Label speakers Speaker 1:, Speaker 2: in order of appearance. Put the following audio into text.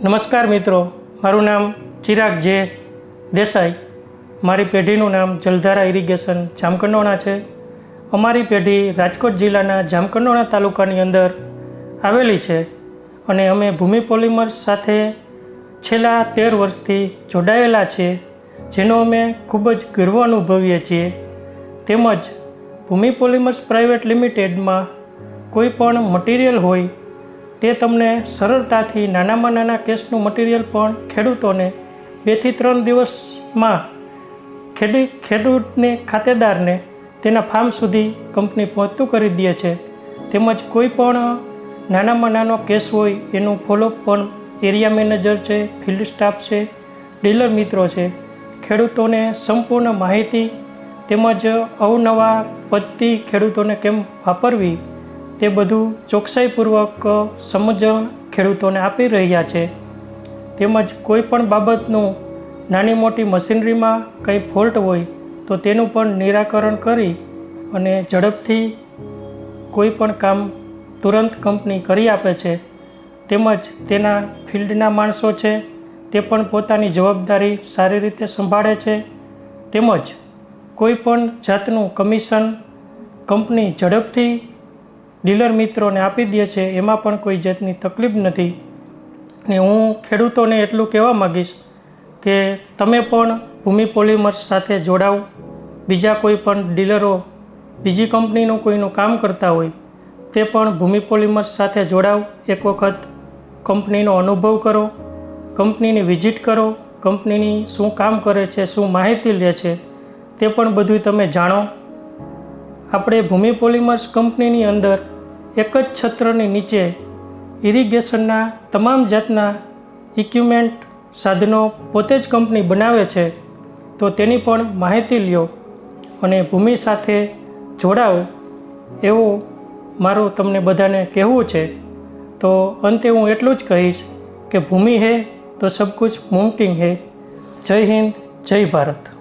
Speaker 1: નમસ્કાર મિત્રો, મારું નામ ચિરાગ જે દેસાઈ. મારી પેઢીનું નામ જલધારા ઇરિગેશન જામકંડોરણા છે. અમારી પેઢી રાજકોટ જિલ્લાના જામકંડોરણા તાલુકાની અંદર આવેલી છે અને અમે ભૂમિ પોલિમર્સ સાથે છેલ્લા 13 વર્ષથી જોડાયેલા છીએ, જેનો અમે ખૂબ જ ગર્વ અનુભવીએ છીએ. તેમજ ભૂમિ પોલિમર્સ પ્રાઇવેટ લિમિટેડમાં કોઈ પણ મટીરિયલ હોય તે તમને સરળતાથી નાનામાં નાના કેસનું મટીરિયલ પણ ખેડૂતોને 2 થી 3 દિવસમાં ખેડૂતને ખાતેદારને તેના ફાર્મ સુધી કંપની પહોંચતું કરી દે છે. તેમજ કોઈ પણ નાનામાં નાનો કેસ હોય એનું ફોલોઅપ પણ એરિયા મેનેજર છે, ફિલ્ડ સ્ટાફ છે, ડીલર મિત્રો છે, ખેડૂતોને સંપૂર્ણ માહિતી તેમજ અવનવા પદ્ધતિ ખેડૂતોને કેમ વાપરવી તે બધું ચોકસાઈપૂર્વક સમજણ ખેડૂતોને આપી રહ્યા છે. તેમજ કોઈ પણ બાબતનું નાની મોટી મશીનરીમાં કંઈ ફોલ્ટ હોય તો તેનું પણ નિરાકરણ કરી અને ઝડપથી કોઈ પણ કામ તુરંત કંપની કરી આપે છે. તેમજ તેના ફિલ્ડના માણસો છે તે પણ પોતાની જવાબદારી સારી રીતે સંભાળે છે. તેમજ કોઈ પણ જાતનું કમિશન કંપની ઝડપથી ડીલર મિત્રોને આપી દે છે, એમાં પણ કોઈ જાતની તકલીફ નથી. ને હું ખેડૂતોને એટલું કહેવા માગીશ કે તમે પણ ભૂમિ પોલિમર્સ સાથે જોડાઓ. બીજા કોઈ પણ ડીલરો બીજી કંપનીનું કોઈનું કામ કરતા હોય તે પણ ભૂમિ પોલિમર્સ સાથે જોડાઓ. એક વખત કંપનીનો અનુભવ કરો, કંપનીની વિઝિટ કરો, કંપનીની શું કામ કરે છે, શું માહિતી લે છે તે પણ બધું તમે જાણો. આપણે ભૂમિ પોલિમર્સ કંપનીની અંદર એક જ છત્રની નીચે ઇરિગેશનના તમામ જાતના ઇક્વિપમેન્ટ સાધનો પોતે જ કંપની બનાવે છે, તો તેની પણ માહિતી લ્યો અને ભૂમિ સાથે જોડાઓ એવું મારું તમને બધાને કહેવું છે. તો અંતે હું એટલું જ કહીશ કે ભૂમિ હે તો સબ કુછ મુમકિન હે. જય હિન્દ, જય ભારત.